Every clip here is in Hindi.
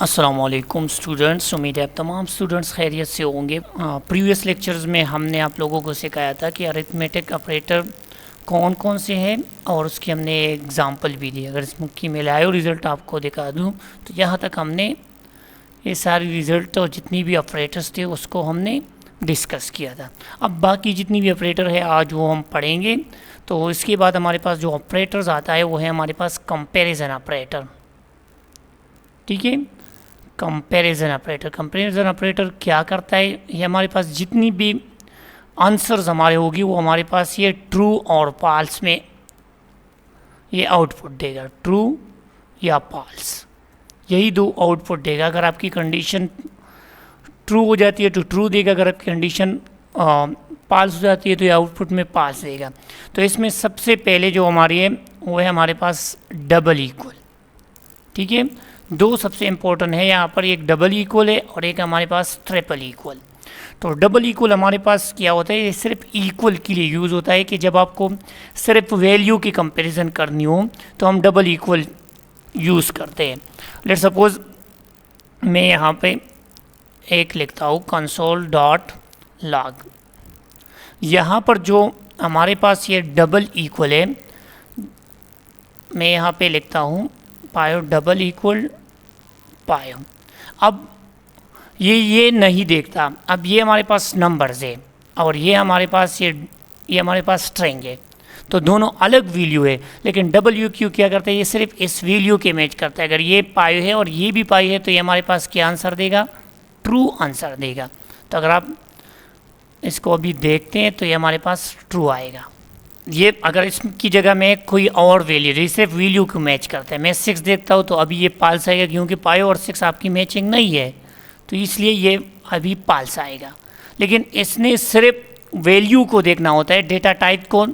अस्सलामुअलैकुम स्टूडेंट्स, उम्मीद है आप तमाम स्टूडेंट्स खैरियत से होंगे। प्रीवियस लेक्चर्स में हमने आप लोगों को सिखाया था कि अरिथमेटिक ऑपरेटर कौन कौन से हैं और उसकी हमने एग्जांपल भी दी। अगर इसकी मैं लाइव रिज़ल्ट आपको दिखा दूं तो यहाँ तक हमने ये सारी रिज़ल्ट और जितनी भी ऑपरेटर्स थे उसको हमने डिस्कस किया था। अब बाकी जितनी भी ऑपरेटर है आज वो हम पढ़ेंगे। तो इसके बाद हमारे पास जो ऑपरेटर्स आता है वो है हमारे पास कंपेरिजन ऑपरेटर। ठीक है, कंपेरिजन ऑपरेटर क्या करता है, ये हमारे पास जितनी भी आंसर्स हमारे होगी वो हमारे पास ये ट्रू और फॉल्स में ये आउटपुट देगा, ट्रू या फॉल्स, यही दो आउटपुट देगा। अगर आपकी कंडीशन ट्रू हो जाती है तो ट्रू देगा, अगर आपकी कंडीशन फॉल्स हो जाती है तो ये आउटपुट में फॉल्स देगा। तो इसमें सबसे पहले जो हमारी है वो है हमारे पास डबल इक्वल। ठीक है, दो सबसे इम्पोर्टेंट है यहाँ पर, एक डबल इक्वल है और एक हमारे पास ट्रिपल इक्वल। तो डबल इक्वल हमारे पास क्या होता है, ये सिर्फ इक्वल के लिए यूज़ होता है कि जब आपको सिर्फ वैल्यू की कंपैरिजन करनी हो तो हम डबल इक्वल यूज़ करते हैं। लेट सपोज मैं यहाँ पे एक लिखता हूँ कंसोल डॉट लॉग। यहाँ पर जो हमारे पास ये डबल इक्वल है, मैं यहाँ पे लिखता हूँ पायो डबल इक्वल पायो। अब ये नहीं देखता, अब ये हमारे पास नंबर्स है और ये हमारे पास ये हमारे पास स्ट्रिंग है, तो दोनों अलग वैल्यू है। लेकिन डबल यू क्यू क्या करता है, ये सिर्फ इस वैल्यू के मैच करता है। अगर ये पायो है और ये भी पायो है तो ये हमारे पास क्या आंसर देगा, ट्रू आंसर देगा। तो अगर आप इसको अभी देखते हैं तो ये हमारे पास ट्रू आएगा। ये अगर इसकी जगह में कोई और वैल्यू जैसे वैल्यू को मैच करता है, मैं 6 देखता हूँ तो अभी ये पाल्स आएगा, क्योंकि पायो और 6 आपकी मैचिंग नहीं है तो इसलिए ये अभी पाल्स आएगा। लेकिन इसने सिर्फ वैल्यू को देखना होता है, डेटा टाइप को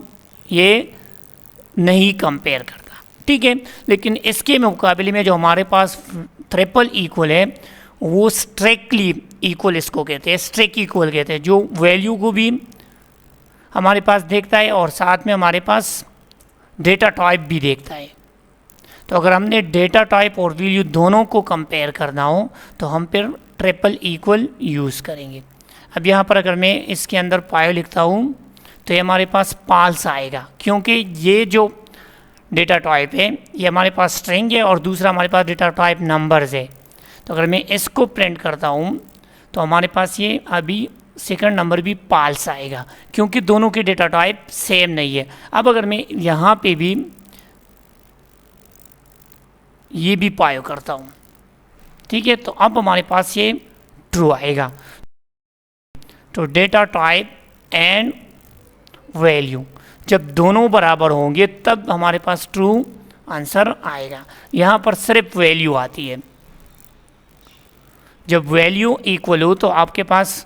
ये नहीं कंपेयर करता। ठीक है, लेकिन इसके मुकाबले में जो हमारे पास ट्रिपल इक्वल है वो स्ट्रिक्टली इक्वल इसको कहते हैं, स्ट्रिक्ट इक्वल कहते हैं, जो वैल्यू को भी हमारे पास देखता है और साथ में हमारे पास डेटा टाइप भी देखता है। तो अगर हमने डेटा टाइप और वैल्यू दोनों को कंपेयर करना हो तो हम फिर ट्रिपल इक्वल यूज़ करेंगे। अब यहाँ पर अगर मैं इसके अंदर पायो लिखता हूँ तो ये हमारे पास फॉल्स आएगा, क्योंकि ये जो डेटा टाइप है ये हमारे पास स्ट्रिंग है और दूसरा हमारे पास डेटा टाइप नंबर्स है। तो अगर मैं इसको प्रिंट करता हूँ तो हमारे पास ये अभी सेकंड नंबर भी फॉल्स आएगा, क्योंकि दोनों के डेटा टाइप सेम नहीं है। अब अगर मैं यहाँ पे भी ये भी पायो करता हूँ, ठीक है, तो अब हमारे पास ये ट्रू आएगा। तो डेटा टाइप एंड वैल्यू जब दोनों बराबर होंगे तब हमारे पास ट्रू आंसर आएगा। यहाँ पर सिर्फ वैल्यू आती है, जब वैल्यू इक्वल हो तो आपके पास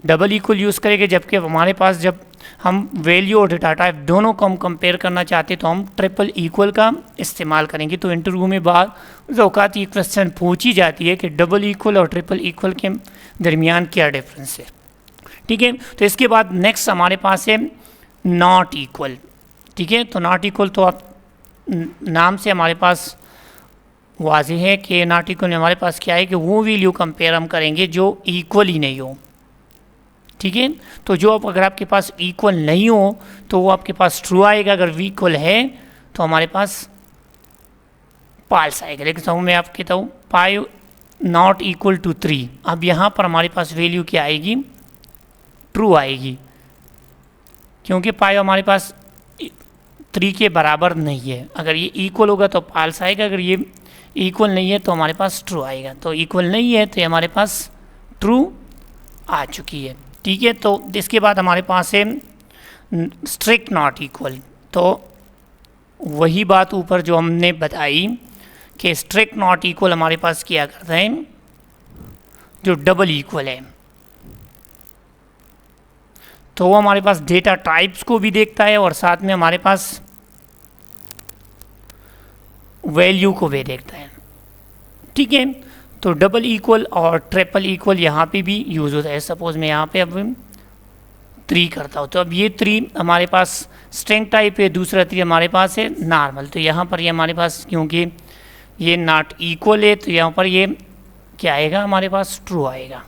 डबल इक्वल यूज़ करेंगे, जबकि हमारे पास जब हम वैल्यू और डेटा टाइप दोनों को हम कंपेयर करना चाहते हैं तो हम ट्रिपल इक्वल का इस्तेमाल करेंगे। तो इंटरव्यू में बाद औकात ये क्वेश्चन पूछी जाती है कि डबल इक्वल और ट्रिपल इक्वल के दरमियान क्या डिफरेंस है। ठीक है, तो इसके बाद नेक्स्ट हमारे पास है नॉट इक्वल। ठीक है, तो नॉट इक्वल तो आप नाम से हमारे पास वाज़ेह है कि नॉट इक्वल में हमारे पास क्या है कि वो वैल्यू कंपेयर हम करेंगे जो इक्वल ही नहीं हो। ठीक है, तो जो अगर आपके पास इक्वल नहीं हो तो वो आपके पास ट्रू आएगा, अगर इक्वल है तो हमारे पास फॉल्स आएगा। लेकिन मैं आपको कहता हूँ पायो नॉट इक्वल टू 3, अब यहाँ पर हमारे पास वैल्यू क्या आएगी, ट्रू आएगी, क्योंकि पायो हमारे पास 3 के बराबर नहीं है। अगर ये इक्वल होगा तो फॉल्स आएगा, अगर ये इक्वल नहीं है तो हमारे पास ट्रू आएगा। तो इक्वल नहीं है तो ये हमारे पास ट्रू आ चुकी है। ठीक है, तो इसके बाद हमारे पास है स्ट्रिक्ट नॉट इक्वल। तो वही बात ऊपर जो हमने बताई कि स्ट्रिक्ट नॉट इक्वल हमारे पास किया करते हैं जो डबल इक्वल है, तो वो हमारे पास डेटा टाइप्स को भी देखता है और साथ में हमारे पास वैल्यू को भी देखता है। ठीक है, तो डबल इक्वल और ट्रिपल इक्वल यहाँ पे भी यूज़ होता है। सपोज मैं यहाँ पे अब 3 करता हूँ तो अब ये 3 हमारे पास स्ट्रिंग टाइप है, दूसरा 3 हमारे पास है नॉर्मल। तो यहाँ पर ये हमारे पास क्योंकि ये नॉट इक्वल है तो यहाँ पर ये क्या आएगा, हमारे पास ट्रू आएगा।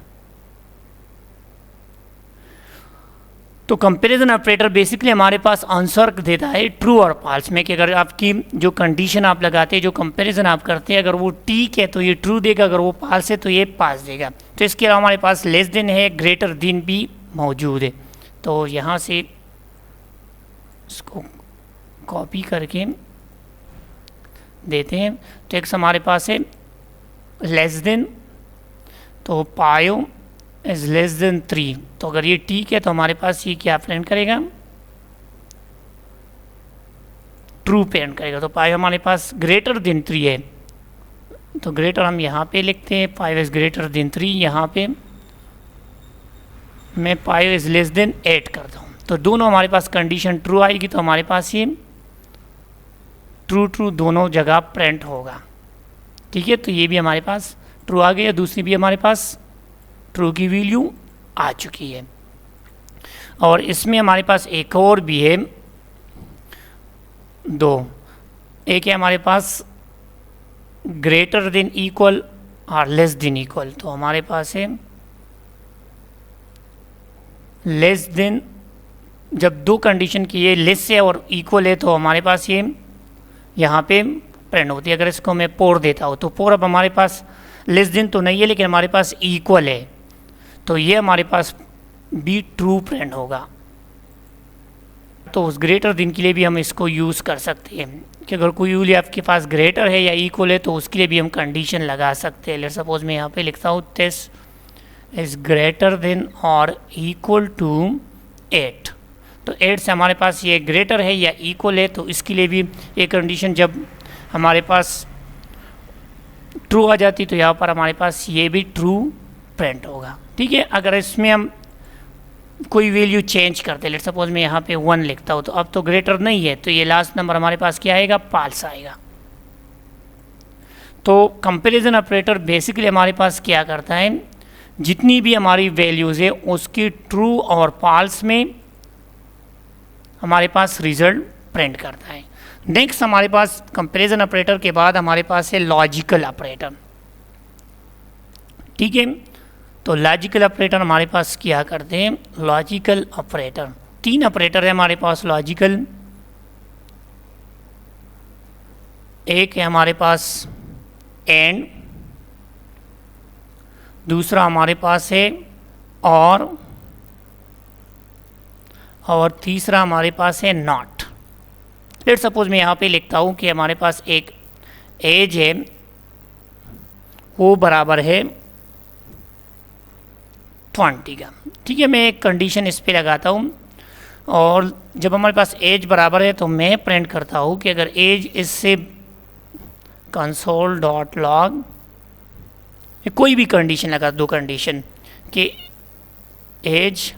तो कंपैरिजन ऑपरेटर बेसिकली हमारे पास आंसर देता है ट्रू और फॉल्स में, कि अगर आपकी जो कंडीशन आप लगाते हैं, जो कंपैरिजन आप करते हैं, अगर वो ठीक है तो ये ट्रू देगा, अगर वो फॉल्स है तो ये पास देगा। तो इसके अलावा हमारे पास लेस देन है, ग्रेटर देन भी मौजूद है। तो यहाँ से इसको कॉपी करके देते हैं। तो एक हमारे पास है लेस देन, तो पायो इज लेस देन 3। तो अगर ये ठीक है तो हमारे पास ये क्या प्रिंट करेगा, ट्रू प्रिंट करेगा। तो पायो हमारे पास ग्रेटर देन 3 है, तो ग्रेटर हम यहाँ पे लिखते हैं, पायो इज ग्रेटर देन 3। यहाँ पे मैं पायो इज लेस देन 8 करता हूँ। तो दोनों हमारे पास कंडीशन ट्रू आएगी, तो हमारे पास ये ट्रू ट्रू दोनों जगह प्रिंट होगा। ठीक है, तो ये भी हमारे पास ट्रू आ गया, दूसरी भी हमारे पास ट्रू की वैल्यू आ चुकी है। और इसमें हमारे पास एक और भी है, दो, एक है हमारे पास ग्रेटर देन इक्वल और लेस देन इक्वल। तो हमारे पास है लेस देन, जब दो कंडीशन की ये लेस है और इक्वल है तो हमारे पास ये यहाँ पे प्रिंट होती है। अगर इसको मैं पोर देता हूँ तो पोर अब हमारे पास लेस देन तो नहीं है, लेकिन हमारे पास इक्वल है, तो ये हमारे पास भी ट्रू प्रिंट होगा। तो उस ग्रेटर देन के लिए भी हम इसको यूज़ कर सकते हैं कि अगर कोई वैल्यू आपके पास ग्रेटर है या इक्वल है तो उसके लिए भी हम कंडीशन लगा सकते हैं। लेट सपोज मैं यहाँ पे लिखता हूँ दिस इज़ ग्रेटर देन और इक्वल टू 8। तो 8 से हमारे पास ये ग्रेटर है या इक्वल है, तो इसके लिए भी ये कंडीशन जब हमारे पास ट्रू आ जाती तो यहाँ पर हमारे पास ये भी ट्रू प्रिंट होगा। ठीक है, अगर इसमें हम कोई वैल्यू चेंज करते हैं, लेट सपोज मैं यहाँ पे 1 लिखता हूँ, तो अब तो ग्रेटर नहीं है, तो ये लास्ट नंबर हमारे पास क्या आएगा, फॉल्स आएगा। तो कंपैरिजन ऑपरेटर बेसिकली हमारे पास क्या करता है, जितनी भी हमारी वैल्यूज़ है उसकी ट्रू और फॉल्स में हमारे पास रिजल्ट प्रिंट करता है। नेक्स्ट हमारे पास कंपैरिजन ऑपरेटर के बाद हमारे पास है लॉजिकल ऑपरेटर। ठीक है, तो लॉजिकल ऑपरेटर हमारे पास क्या करते हैं, लॉजिकल ऑपरेटर 3 ऑपरेटर है हमारे पास लॉजिकल। एक है हमारे पास एंड, दूसरा हमारे पास है और तीसरा हमारे पास है नॉट। लेट सपोज मैं यहाँ पे लिखता हूँ कि हमारे पास एक एज है वो बराबर है 20 का। ठीक है, मैं एक कंडीशन इस पे लगाता हूँ और जब हमारे पास एज बराबर है तो मैं प्रिंट करता हूँ कि अगर एज इससे कंसोल डॉट लॉग कोई भी कंडीशन लगा, दो कंडीशन कि एज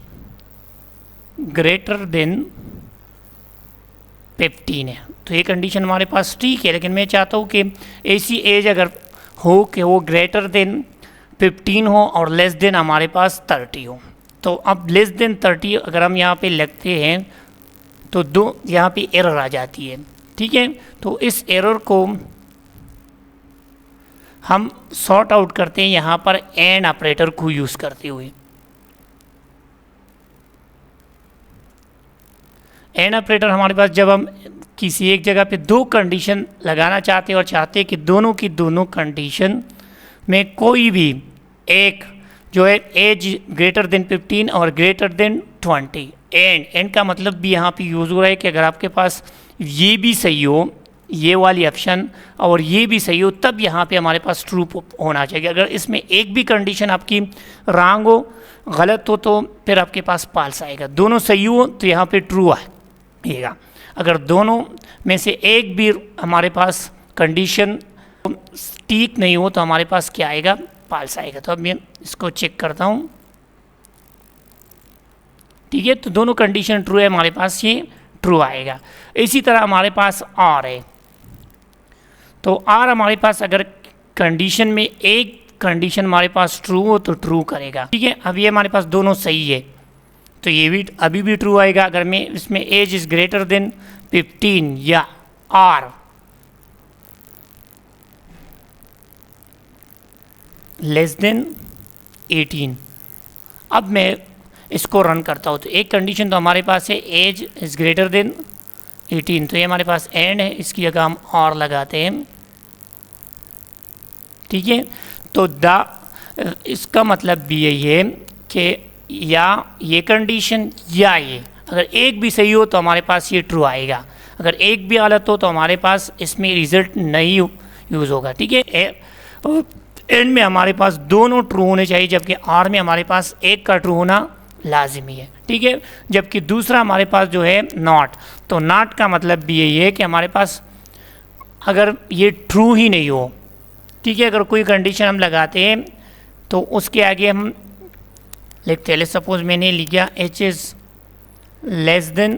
ग्रेटर देन 15 है, तो ये कंडीशन हमारे पास ठीक है। लेकिन मैं चाहता हूँ कि ऐसी एज अगर हो कि वो ग्रेटर देन 15 हो और लेस देन हमारे पास 30 हो। तो अब लेस देन 30 अगर हम यहाँ पे लिखते हैं तो दो यहाँ पे एरर आ जाती है। ठीक है, तो इस एरर को हम सॉर्ट आउट करते हैं यहाँ पर एंड ऑपरेटर को यूज़ करते हुए। एंड ऑपरेटर हमारे पास जब हम किसी एक जगह पे दो कंडीशन लगाना चाहते हैं और चाहते हैं कि दोनों की दोनों कंडीशन में कोई भी एक जो है एज ग्रेटर देन 15 और ग्रेटर देन 20, एंड का मतलब भी यहाँ पे यूज़ हो रहा है कि अगर आपके पास ये भी सही हो, ये वाली ऑप्शन, और ये भी सही हो, तब यहाँ पे हमारे पास ट्रू होना चाहिए। अगर इसमें एक भी कंडीशन आपकी रॉन्ग हो, गलत हो, तो फिर आपके पास फॉल्स आएगा। दोनों सही हो तो यहाँ पे ट्रू आएगा। अगर दोनों में से एक भी हमारे पास कंडीशन ठीक नहीं हो तो हमारे पास क्या आएगा, फॉल्स आएगा। तो अब मैं इसको चेक करता हूँ। ठीक है, तो दोनों कंडीशन ट्रू है, हमारे पास ये ट्रू आएगा। इसी तरह हमारे पास आर है, तो आर हमारे पास अगर कंडीशन में एक कंडीशन हमारे पास ट्रू हो तो ट्रू करेगा। ठीक है, अब ये हमारे पास दोनों सही है तो ये भी अभी भी ट्रू आएगा। अगर मैं इसमें एज इज ग्रेटर देन 15 या आर लेस देन 18। अब मैं इसको रन करता हूँ तो एक कंडीशन तो हमारे पास है एज इज़ ग्रेटर देन 18, तो ये हमारे पास एंड है, इसकी जगह हम और लगाते हैं। ठीक है, तो इसका मतलब भी यही है कि या ये कंडीशन या ये, अगर एक भी सही हो तो हमारे पास ये ट्रू आएगा, अगर एक भी गलत हो तो हमारे पास इसमें रिजल्ट नहीं यूज़ होगा। ठीक है, एंड में हमारे पास दोनों ट्रू होने चाहिए, जबकि आर में हमारे पास एक का ट्रू होना लाजिमी है। ठीक है, जबकि दूसरा हमारे पास जो है नॉट, तो नॉट का मतलब भी यही है कि हमारे पास अगर ये ट्रू ही नहीं हो, ठीक है, अगर कोई कंडीशन हम लगाते हैं तो उसके आगे हम लिखते हैं, सपोज मैंने लिखा एच इज़ लेस देन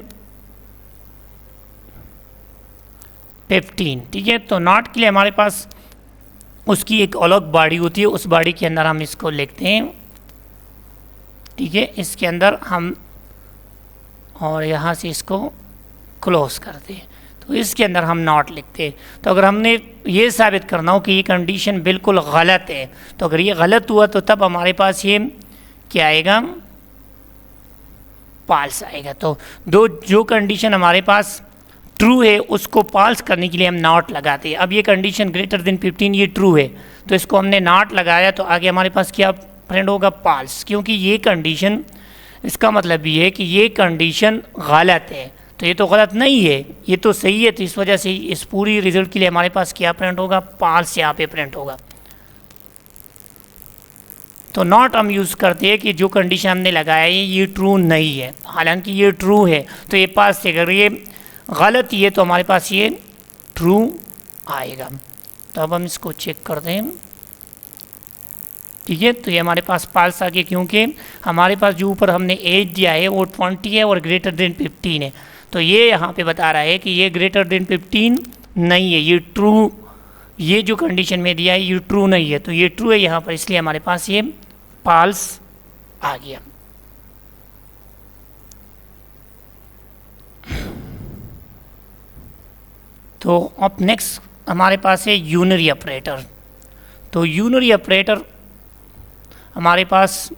15। ठीक है, तो नॉट के लिए हमारे पास उसकी एक अलग बॉडी होती है, उस बॉडी के अंदर हम इसको लिखते हैं। ठीक है, इसके अंदर हम और यहाँ से इसको क्लोज करते हैं, तो इसके अंदर हम नॉट लिखते हैं। तो अगर हमने ये साबित करना हो कि ये कंडीशन बिल्कुल गलत है, तो अगर ये गलत हुआ तो तब हमारे पास ये क्या आएगा, पाल्स आएगा। तो जो कंडीशन हमारे पास ट्रू है उसको पाल्स करने के लिए हम नॉट लगाते हैं। अब ये कंडीशन ग्रेटर देन 15 ये ट्रू है, तो इसको हमने नॉट लगाया, तो आगे हमारे पास क्या प्रिंट होगा, पाल्स, क्योंकि ये कंडीशन, इसका मतलब ये है कि ये कंडीशन गलत है, तो ये तो गलत नहीं है, ये तो सही है, तो इस वजह से इस पूरी रिजल्ट के लिए हमारे पास क्या प्रिंट होगा, पाल्स यहाँ पे प्रिंट होगा। तो नॉट हम यूज़ करते हैं कि जो कंडीशन हमने लगाया है ये ट्रू नहीं है, हालांकि ये ट्रू है तो ये पास से, अगर ये गलत ही है तो हमारे पास ये ट्रू आएगा। तो अब हम इसको चेक करते हैं। ठीक है, तो ये हमारे पास पाल्स आ गया, क्योंकि हमारे पास जो ऊपर हमने एज दिया है वो 20 है और ग्रेटर देन 15 है, तो ये यहाँ पे बता रहा है कि ये ग्रेटर देन 15 नहीं है, ये ट्रू, ये जो कंडीशन में दिया है ये ट्रू नहीं है, तो ये ट्रू है यहाँ पर, इसलिए हमारे पास ये पाल्स आ गया। तो अब नेक्स्ट हमारे पास है यूनरी ऑपरेटर। तो यूनरी ऑपरेटर हमारे पास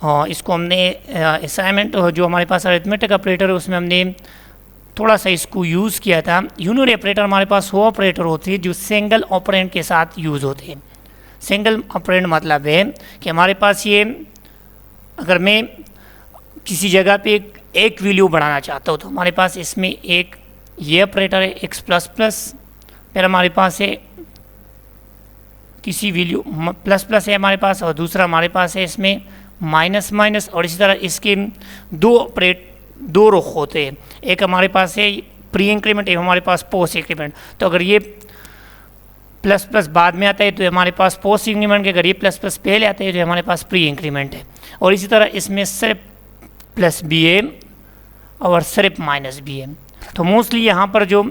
इसको हमने असाइनमेंट जो हमारे पास अरिथमेटिक ऑपरेटर है उसमें हमने थोड़ा सा इसको यूज़ किया था। यूनरी ऑपरेटर हमारे पास वो ऑपरेटर होते हैं जो सिंगल ऑपरेंड के साथ यूज़ होते हैं। सिंगल ऑपरेंड मतलब है कि हमारे पास ये, अगर मैं किसी जगह पे एक वैल्यू बढ़ाना चाहता हूँ तो हमारे पास इसमें एक ये ऑपरेटर है x प्लस प्लस, फिर हमारे पास है किसी वैल्यू प्लस प्लस है हमारे पास, और दूसरा हमारे पास है इसमें माइनस माइनस, और इसी तरह इसके दो रुख होते हैं, एक हमारे पास है प्री इंक्रीमेंट, एक हमारे पास पोस्ट इंक्रीमेंट। तो अगर ये प्लस प्लस बाद में आता है तो हमारे पास पोस्ट इंक्रीमेंट के, अगर ये प्लस प्लस पहले आते हैं तो हमारे पास प्री इंक्रीमेंट है, और इसी तरह इसमें सिर्फ प्लस भी है और सिर्फ माइनस भी है। तो मोस्टली यहाँ पर जो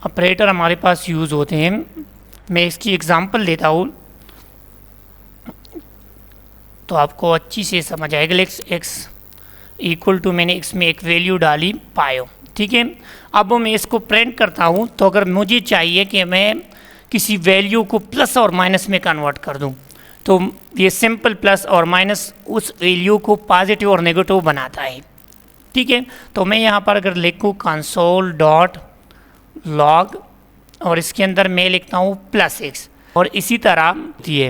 ऑपरेटर हमारे पास यूज़ होते हैं, मैं इसकी एग्जांपल देता हूँ तो आपको अच्छी से समझ आएगा। एक्स इक्वल टू, मैंने इसमें एक वैल्यू डाली पायो, ठीक है। अब मैं इसको प्रिंट करता हूँ, तो अगर मुझे चाहिए कि मैं किसी वैल्यू को प्लस और माइनस में कन्वर्ट कर दूँ, तो ये सिंपल प्लस और माइनस उस वैल्यू को पॉजिटिव और नेगेटिव बनाता है, ठीक है। तो मैं यहाँ पर अगर लिखूँ कंसोल डॉट लॉग और इसके अंदर मैं लिखता हूँ प्लस एक्स, और इसी तरह ये,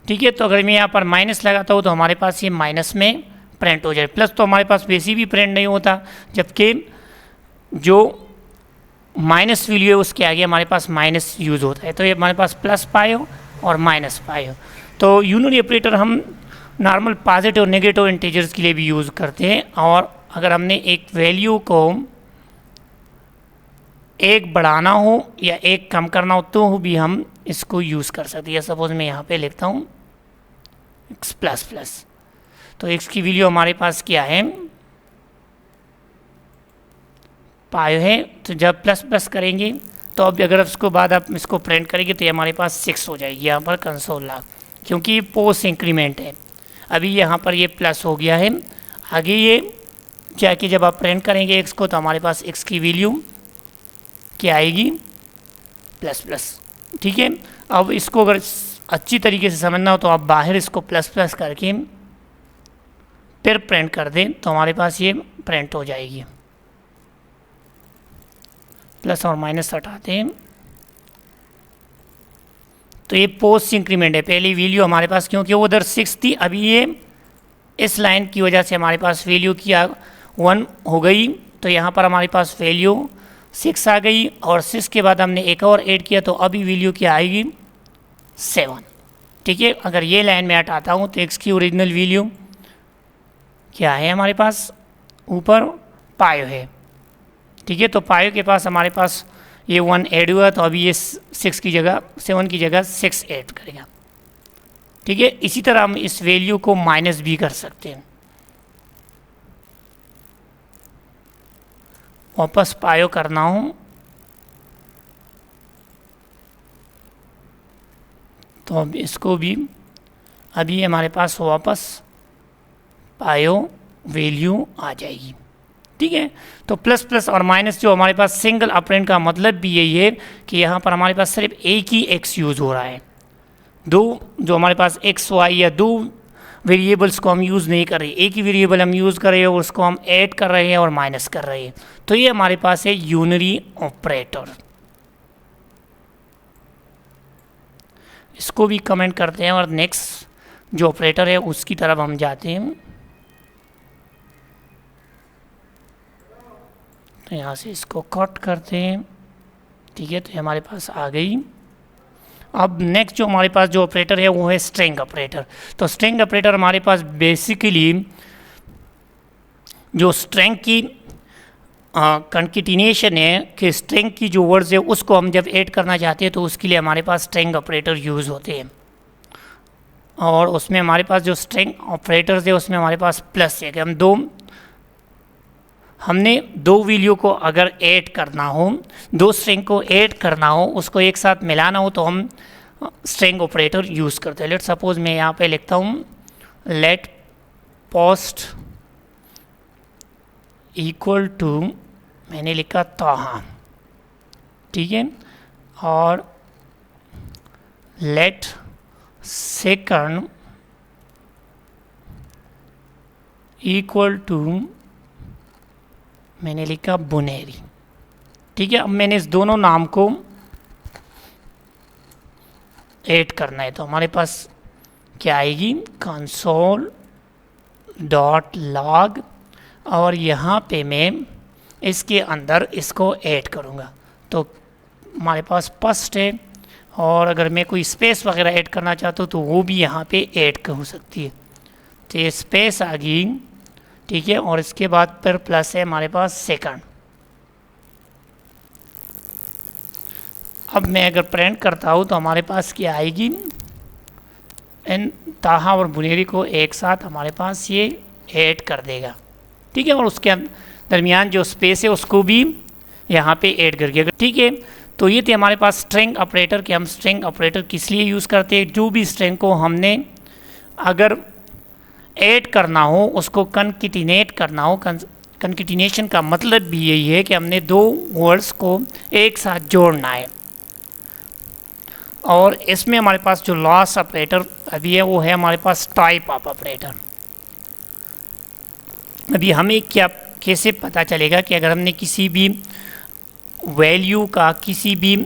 ठीक है। तो अगर मैं यहाँ पर माइनस लगाता हूँ तो हमारे पास ये माइनस में प्रिंट हो जाए, प्लस तो हमारे पास वैसे भी प्रिंट नहीं होता, जबकि जो माइनस वैल्यू है उसके आगे हमारे पास माइनस यूज़ होता है। तो ये हमारे पास प्लस पायो और माइनस पायो। तो यूनरी ऑपरेटर हम नॉर्मल पॉजिटिव और नेगेटिव इंटीजर्स के लिए भी यूज़ करते हैं, और अगर हमने एक वैल्यू को एक बढ़ाना हो या एक कम करना हो तो भी हम इसको यूज़ कर सकते हैं। सपोज मैं यहाँ पे लिखता हूँ x प्लस प्लस, तो x की वैल्यू हमारे पास क्या है, पायो है। तो जब प्लस प्लस करेंगे तो अब अगर उसको बाद आप इसको प्रिंट करेंगे तो ये हमारे पास 6 हो जाएगी यहाँ पर कंसोल लॉग, क्योंकि ये पोस्ट इंक्रीमेंट है। अभी यहाँ पर ये प्लस हो गया है, आगे ये जाके जब आप प्रिंट करेंगे x को तो हमारे पास x की वैल्यू क्या आएगी, प्लस प्लस। ठीक है, अब इसको अगर अच्छी तरीके से समझना हो तो आप बाहर इसको प्लस प्लस करके फिर प्रिंट कर दें तो हमारे पास ये प्रिंट हो जाएगी। प्लस और माइनस हटाते हैं तो ये पोस्ट इंक्रीमेंट है। पहली वैल्यू हमारे पास क्योंकि वो उधर 6 थी, अभी ये इस लाइन की वजह से हमारे पास वैल्यू क्या 1 हो गई, तो यहाँ पर हमारे पास वैल्यू 6 आ गई और 6 के बाद हमने एक और ऐड किया तो अभी वैल्यू क्या आएगी 7। ठीक है, अगर ये लाइन में हटाता हूँ तो x की ओरिजिनल वैल्यू क्या है हमारे पास ऊपर पायो है। ठीक है, तो पायो के पास हमारे पास ये 1 ऐड हुआ तो अभी ये 6 की जगह 7 की जगह 6 ऐड करेगा। ठीक है, इसी तरह हम इस वैल्यू को माइनस भी कर सकते हैं। वापस पायो करना हो तो अब इसको भी अभी हमारे पास वापस पायो वैल्यू आ जाएगी। ठीक है, तो प्लस प्लस और माइनस जो हमारे पास सिंगल ऑपरेंड का मतलब भी यही है कि यहाँ पर हमारे पास सिर्फ एक ही एक्स यूज़ हो रहा है, दो जो हमारे पास एक्स वाई या दो वेरिएबल्स को हम यूज़ नहीं कर रहे, एक ही वेरिएबल हम यूज़ कर रहे हैं और उसको हम ऐड कर रहे हैं और माइनस कर रहे हैं, तो ये हमारे पास है यूनरी ऑपरेटर। इसको भी कमेंट करते हैं और नेक्स्ट जो ऑपरेटर है उसकी तरफ हम जाते हैं। तो यहाँ से इसको कट करते हैं। ठीक है, तो हमारे पास आ गई। अब नेक्स्ट जो हमारे पास जो ऑपरेटर है वो है स्ट्रिंग ऑपरेटर। तो स्ट्रिंग ऑपरेटर हमारे पास बेसिकली जो स्ट्रिंग की कंकेटिनेशन है कि स्ट्रिंग की जो वर्ड्स है उसको हम जब ऐड करना चाहते हैं तो उसके लिए हमारे पास स्ट्रिंग ऑपरेटर यूज़ होते हैं। और उसमें हमारे पास जो स्ट्रिंग ऑपरेटर्स है उसमें हमारे पास प्लस है कि हमने दो वैल्यू को अगर ऐड करना हो, दो स्ट्रिंग को ऐड करना हो, उसको एक साथ मिलाना हो तो हम स्ट्रिंग ऑपरेटर यूज़ करते हैं। लेट सपोज मैं यहाँ पे लिखता हूँ लेट पोस्ट इक्वल टू, मैंने लिखा ताहा। ठीक है, और लेट सेकंड इक्वल टू, मैंने लिखा बुनेरी। ठीक है, अब मैंने इस दोनों नाम को ऐड करना है तो हमारे पास क्या आएगी कंसोल डॉट लॉग, और यहाँ पे मैं इसके अंदर इसको ऐड करूँगा तो हमारे पास फर्स्ट है, और अगर मैं कोई स्पेस वगैरह ऐड करना चाहता हूँ तो वो भी यहाँ पे ऐड हो सकती है। तो ये स्पेस आ गई। ठीक है, और इसके बाद फिर प्लस है हमारे पास सेकंड। अब मैं अगर प्रिंट करता हूँ तो हमारे पास क्या आएगी, इन ताहा और बुनेरी को एक साथ हमारे पास ये ऐड कर देगा। ठीक है, और उसके दरमियान जो स्पेस है उसको भी यहाँ पे ऐड करके। ठीक है, तो ये थे हमारे पास स्ट्रिंग ऑपरेटर कि हम स्ट्रिंग ऑपरेटर किस लिए यूज़ करते हैं, जो भी स्ट्रिंग को हमने अगर ऐड करना हो उसको कंकेटिनेट करना हो। कंकेटिनेशन का मतलब भी यही है कि हमने दो वर्ड्स को एक साथ जोड़ना है। और इसमें हमारे पास जो लास्ट ऑपरेटर अभी है वो है हमारे पास टाइप ऑफ ऑपरेटर। अभी हमें क्या कैसे पता चलेगा कि अगर हमने किसी भी वैल्यू का, किसी भी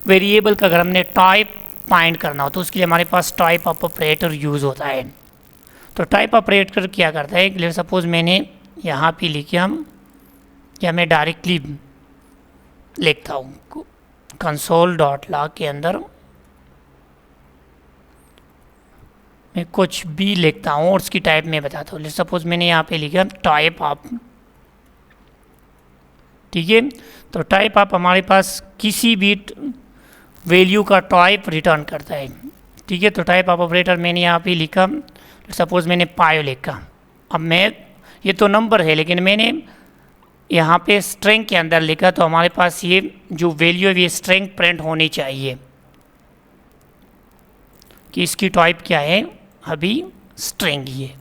वेरिएबल का अगर हमने टाइप फाइंड करना हो तो उसके लिए हमारे पास टाइप ऑफ ऑपरेटर यूज़ होता है। तो टाइप ऑपरेटर क्या करता है, लेट सपोज मैंने यहाँ पे लिखा, या मैं डायरेक्टली लिखता हूँ कंसोल डॉट लॉग के अंदर मैं कुछ भी लिखता हूँ और उसकी टाइप में बताता हूँ। लेट सपोज मैंने यहाँ पे लिखा टाइप ऑफ। ठीक है, तो टाइप ऑफ हमारे पास किसी भी वैल्यू का टाइप रिटर्न करता है। ठीक है, तो टाइप ऑफ ऑपरेटर मैंने यहाँ पे लिखा, सपोज मैंने पायो लिखा। अब मैं, ये तो नंबर है लेकिन मैंने यहाँ पे स्ट्रिंग के अंदर लिखा तो हमारे पास ये जो वैल्यू है ये स्ट्रिंग प्रिंट होनी चाहिए कि इसकी टाइप क्या है, अभी स्ट्रिंग ही है।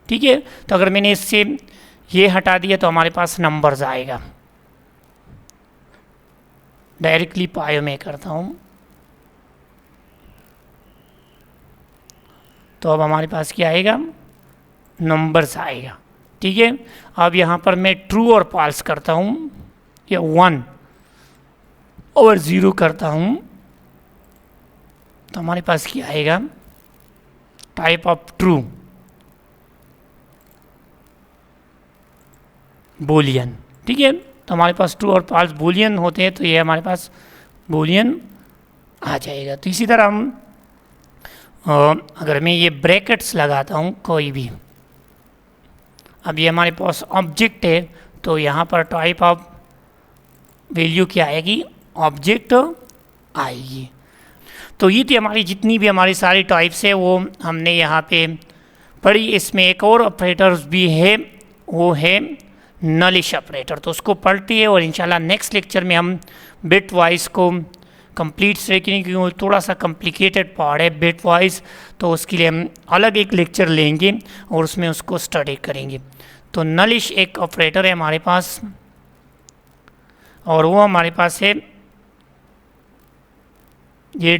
ठीक है, तो अगर मैंने इससे ये हटा दिया तो हमारे पास नंबर्स आएगा। डायरेक्टली पायो में करता हूँ, तो अब हमारे पास क्या आएगा, नंबर्स आएगा। ठीक है, अब यहाँ पर मैं ट्रू और फॉल्स करता हूँ या 1 और 0 करता हूँ, तो हमारे पास क्या आएगा, टाइप ऑफ ट्रू बूलियन। ठीक है, तो हमारे पास ट्रू और फॉल्स बूलियन होते हैं, तो ये हमारे पास बूलियन आ जाएगा। तो इसी तरह हम अगर मैं ये ब्रैकेट्स लगाता हूँ कोई भी, अब ये हमारे पास ऑब्जेक्ट है, तो यहाँ पर टाइप ऑफ वैल्यू क्या आएगी, ऑब्जेक्ट आएगी। तो ये थी हमारी जितनी भी हमारी सारी टाइप्स है वो हमने यहाँ पे पढ़ी। इसमें एक और ऑपरेटर्स भी है, वो है नलिश ऑपरेटर, तो उसको पढ़ती है और इंशाल्लाह नेक्स्ट लेक्चर में हम बिट वाइज को कंप्लीट से, क्योंकि थोड़ा सा कॉम्प्लिकेटेड पार्ट है बिट वाइज, तो उसके लिए हम अलग एक लेक्चर लेंगे और उसमें उसको स्टडी करेंगे। तो नलिश एक ऑपरेटर है हमारे पास, और वो हमारे पास है ये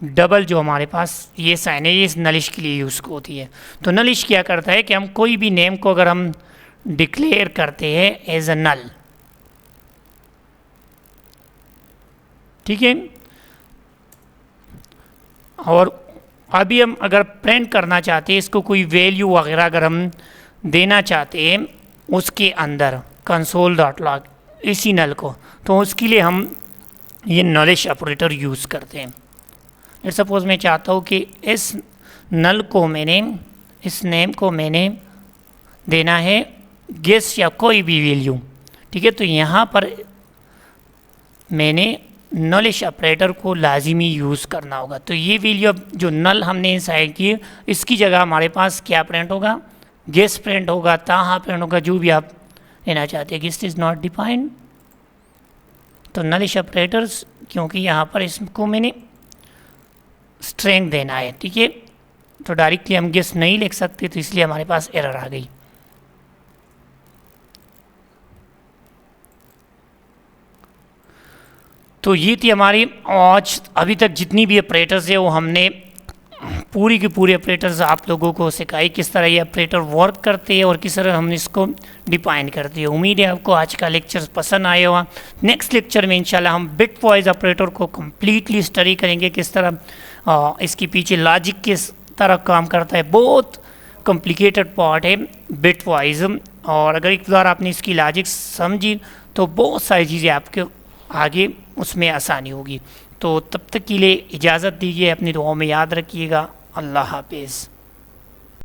डबल, जो हमारे पास ये साइन है, ये इस नलिश के लिए यूज़ होती है। तो नलिश क्या करता है कि हम कोई भी नेम को अगर हम डिक्लेयर करते हैं एज अ नल, ठीक है, और अभी हम अगर प्रिंट करना चाहते हैं इसको, कोई वैल्यू वगैरह अगर हम देना चाहते हैं उसके अंदर कंसोल डॉट लॉग इसी नल को, तो उसके लिए हम ये नलिश ऑपरेटर यूज़ करते हैं। लेट्स सपोज मैं चाहता हूँ कि इस नल को मैंने, इस नेम को मैंने देना है गेस या कोई भी वैल्यू, ठीक है, तो यहाँ पर मैंने नलिश ऑपरेटर को लाजिमी यूज़ करना होगा। तो ये वैल्यू अब जो नल हमने इंसाइड की, इसकी जगह हमारे पास क्या प्रिंट होगा, गेस प्रिंट होगा, ताहा प्रिंट होगा, जो भी आप लेना चाहते हैं। गेस इज़ नॉट डिफाइंड, तो नलिश ऑपरेटर्स, क्योंकि यहाँ पर इसको मैंने स्ट्रिंग देना है, ठीक है, तो डायरेक्टली हम गेस नहीं लिख सकते, तो इसलिए हमारे पास एरर आ गई। तो ये थी हमारी आज अभी तक जितनी भी ऑपरेटर्स है वो हमने पूरी की पूरी ऑपरेटर्स आप लोगों को सिखाई, किस तरह ये ऑपरेटर वर्क करते हैं और किस तरह हम इसको डिफाइन करते हैं। उम्मीद है आपको आज का लेक्चर पसंद आया होगा। नेक्स्ट लेक्चर में इंशाल्लाह हम बिट वाइज ऑपरेटर को कम्प्लीटली स्टडी करेंगे, किस तरह इसके पीछे लॉजिक किस तरह काम करता है। बहुत कॉम्प्लिकेटेड पार्ट है बिट वाइज, और अगर एक बार आपने इसकी लॉजिक समझी तो बहुत सारी चीज़ें आपके आगे उसमें आसानी होगी। तो तब तक के लिए इजाज़त दीजिए, अपनी दुआओं में याद रखिएगा। अल्लाह हाफिज़।